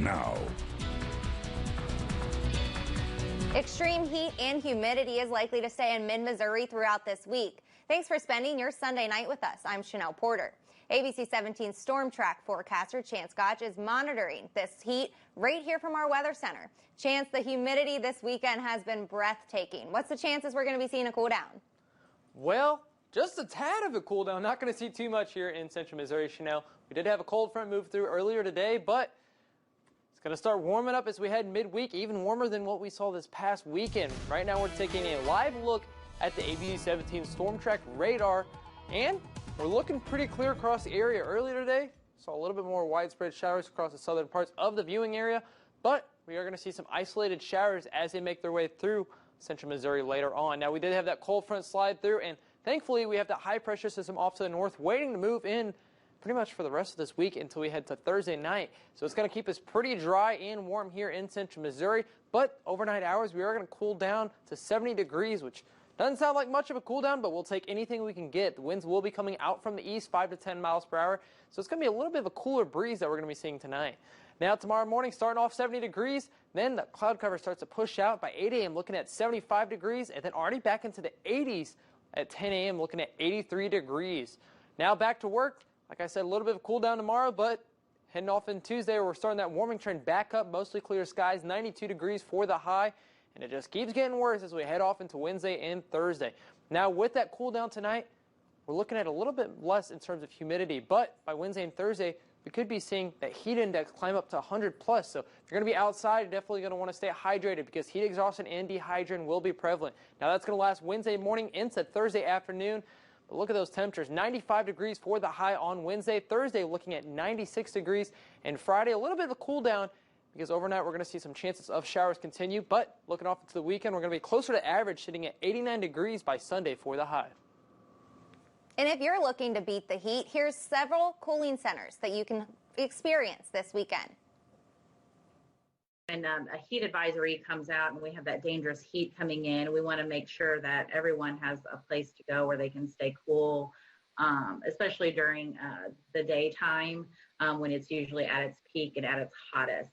now. Extreme heat and humidity is likely to stay in mid-Missouri throughout this week. Thanks for spending your Sunday night with us. I'm Chanel Porter. ABC 17 STORMTRACK forecaster Chance GOTSCH is monitoring this heat right here from our weather center. Chance, the humidity this weekend has been breathtaking. What's the chances we're going to be seeing a cool down? Well, just a tad of a cool down. Not going to see too much here in central Missouri, Chanel. We did have a cold front move through earlier today, but it's going to start warming up as we head midweek, even warmer than what we saw this past weekend. Right now we're taking a live look at the ABC 17 STORMTRACK radar, and we're looking pretty clear across the area. Earlier today, saw a little bit more widespread showers across the southern parts of the viewing area, but we are going to see some isolated showers as they make their way through central Missouri later on. Now, we did have that cold front slide through, and thankfully we have that high pressure system off to the north waiting to move in pretty much for the rest of this week until we head to Thursday night. So it's going to keep us pretty dry and warm here in central Missouri, but overnight hours we are going to cool down to 70 degrees, which doesn't sound like much of a cool down, but we'll take anything we can get. The winds will be coming out from the east, 5 to 10 miles per hour, so it's going to be a little bit of a cooler breeze that we're going to be seeing tonight. Now tomorrow morning, starting off 70 degrees, then the cloud cover starts to push out by 8 a.m. looking at 75 degrees, and then already back into the 80s at 10 a.m. looking at 83 degrees. Now back to work. Like I said, a little bit of a cool down tomorrow, but heading off in Tuesday, we're starting that warming trend back up, mostly clear skies, 92 degrees for the high, and it just keeps getting worse as we head off into Wednesday and Thursday. Now with that cool down tonight, we're looking at a little bit less in terms of humidity, but by Wednesday and Thursday, we could be seeing that heat index climb up to 100 plus. So if you're going to be outside, you're definitely going to want to stay hydrated because heat exhaustion and dehydration will be prevalent. Now that's going to last Wednesday morning into Thursday afternoon. But look at those temperatures, 95 degrees for the high on Wednesday. Thursday looking at 96 degrees. And Friday, a little bit of a cool down because overnight we're going to see some chances of showers continue. But looking off into the weekend, we're going to be closer to average, sitting at 89 degrees by Sunday for the high. And if you're looking to beat the heat, here's several cooling centers that you can experience this weekend. And a heat advisory comes out and we have that dangerous heat coming in, we want to make sure that everyone has a place to go where they can stay cool, especially during the daytime when it's usually at its peak and at its hottest.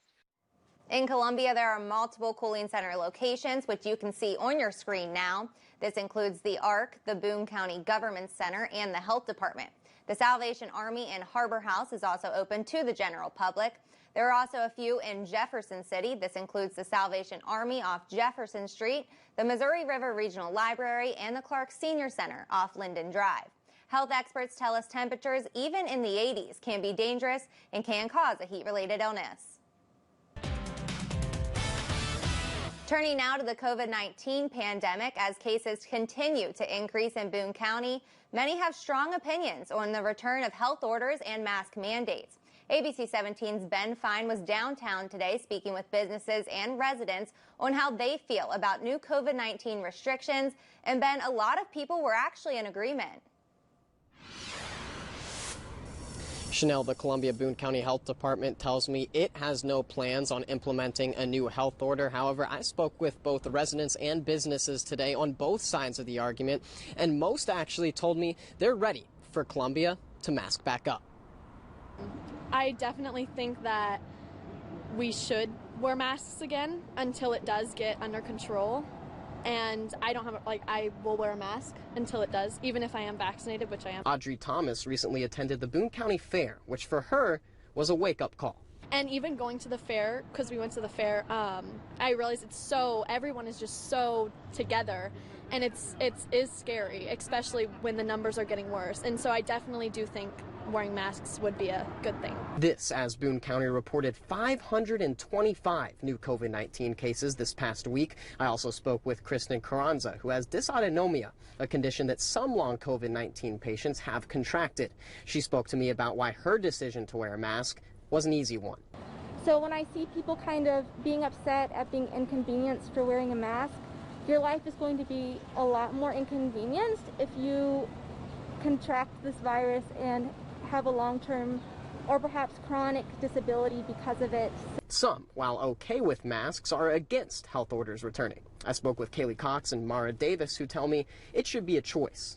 In Columbia, there are multiple cooling center locations, which you can see on your screen now. This includes the ARC, the Boone County Government Center, and the Health Department. The Salvation Army in Harbor House is also open to the general public. There are also a few in Jefferson City. This includes the Salvation Army off Jefferson Street, the Missouri River Regional Library, and the Clark Senior Center off Linden Drive. Health experts tell us temperatures, even in the 80s, can be dangerous and can cause a heat-related illness. Turning now to the COVID-19 pandemic, as cases continue to increase in Boone County, many have strong opinions on the return of health orders and mask mandates. ABC 17's Ben Fine was downtown today speaking with businesses and residents on how they feel about new COVID-19 restrictions. And Ben, a lot of people were actually in agreement. Chanel, the Columbia Boone County Health Department tells me it has no plans on implementing a new health order. However, I spoke with both the residents and businesses today on both sides of the argument, and most actually told me they're ready for Columbia to mask back up. I definitely think that we should wear masks again until it does get under control. And I will wear a mask until it does, even if I am vaccinated, which I am. Audrey Thomas recently attended the Boone County Fair, which for her was a wake-up call. And even going to the fair, because we went to the fair, I realized everyone is just so together, and it is scary, especially when the numbers are getting worse. And so I definitely do think wearing masks would be a good thing. This as Boone County reported 525 new COVID-19 cases this past week. I also spoke with KRISTEN, who has dysautonomia, a condition that some long COVID-19 patients have contracted. She spoke to me about why her decision to wear a mask was an easy one. So when I see people kind of being upset at being inconvenienced for wearing a mask, your life is going to be a lot more inconvenienced if you contract this virus and have a long-term or perhaps chronic disability because of it. Some, while okay with masks, are against health orders returning. I spoke with KAYLEE and Mara Davis, who tell me it should be a choice.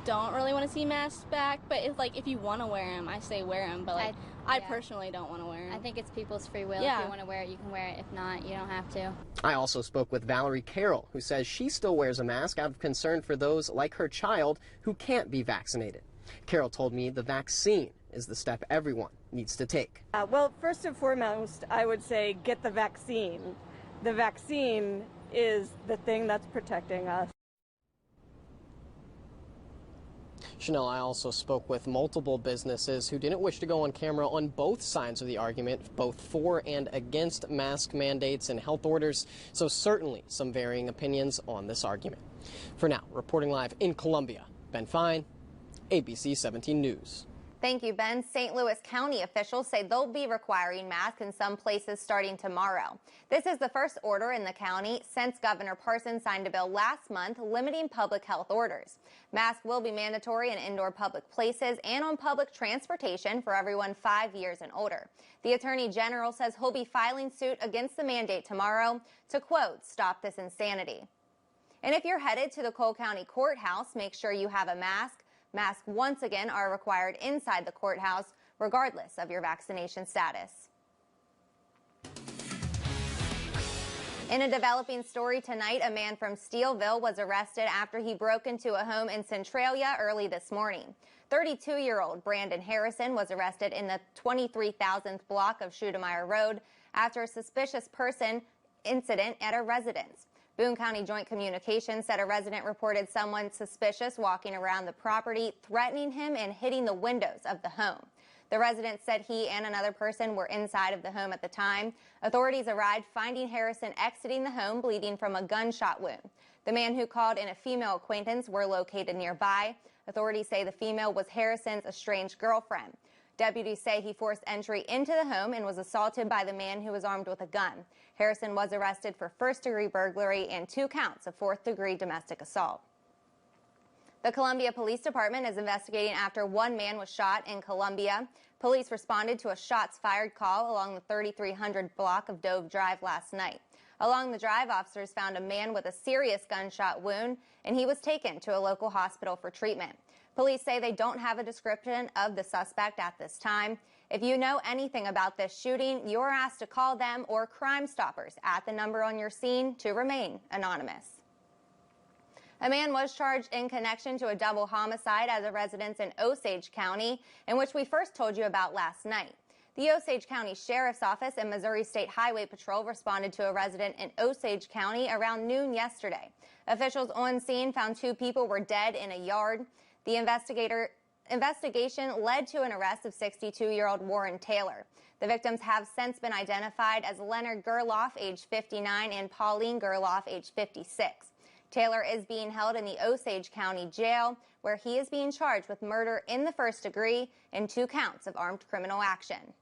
don't really want to see masks back, but it's like if you want to wear them, I say wear them, but like I personally don't want to wear them. I think it's people's free will. Yeah. If you want to wear it, you can wear it. If not, you don't have to. I also spoke with Valerie Carroll, who says she still wears a mask out of concern for those like her child who can't be vaccinated. Carroll told me the vaccine is the step everyone needs to take. Well, first and foremost, I would say get the vaccine. The vaccine is the thing that's protecting us. Chanel, I also spoke with multiple businesses who didn't wish to go on camera on both sides of the argument, both for and against mask mandates and health orders, so certainly some varying opinions on this argument. For now, reporting live in Columbia, Ben Fine, ABC 17 News. Thank you, Ben. St. Louis County officials say they'll be requiring masks in some places starting tomorrow. This is the first order in the county since Governor Parson signed a bill last month limiting public health orders. Masks will be mandatory in indoor public places and on public transportation for everyone 5 years and older. The Attorney General says he'll be filing suit against the mandate tomorrow to, quote, stop this insanity. And if you're headed to the Cole County Courthouse, make sure you have a mask. Masks once again are required inside the courthouse, regardless of your vaccination status. In a developing story tonight, a man from STEELVILLE was arrested after he broke into a home in Centralia early this morning. 32-year-old Brandon Harrison was arrested in the 23,000th block of CHUNEMEYER Road after a suspicious person incident at a residence. Boone County Joint Communications said a resident reported someone suspicious walking around the property, threatening him and hitting the windows of the home. The resident said he and another person were inside of the home at the time. Authorities arrived, finding Harrison exiting the home, bleeding from a gunshot wound. The man who called and a female acquaintance were located nearby. Authorities say the female was Harrison's estranged girlfriend. Deputies say he forced entry into the home and was assaulted by the man who was armed with a gun. Harrison was arrested for first-degree burglary and 2 counts of fourth-degree domestic assault. The Columbia Police Department is investigating after one man was shot in Columbia. Police responded to a shots-fired call along the 3300 block of Dove Drive last night. Along the drive, officers found a man with a serious gunshot wound, and he was taken to a local hospital for treatment. Police say they don't have a description of the suspect at this time. If you know anything about this shooting, you're asked to call them or Crime Stoppers at the number on your scene to remain anonymous. A man was charged in connection to a double homicide at a residence in Osage County, in which we first told you about last night. The Osage County Sheriff's Office and Missouri State Highway Patrol responded to a resident in Osage County around noon yesterday. Officials on scene found 2 people were dead in a yard. The investigation led to an arrest of 62-year-old Warren Taylor. The victims have since been identified as Leonard Gerloff, age 59, and Pauline Gerloff, age 56. Taylor is being held in the Osage County Jail, where he is being charged with murder in the first degree and 2 counts of armed criminal action.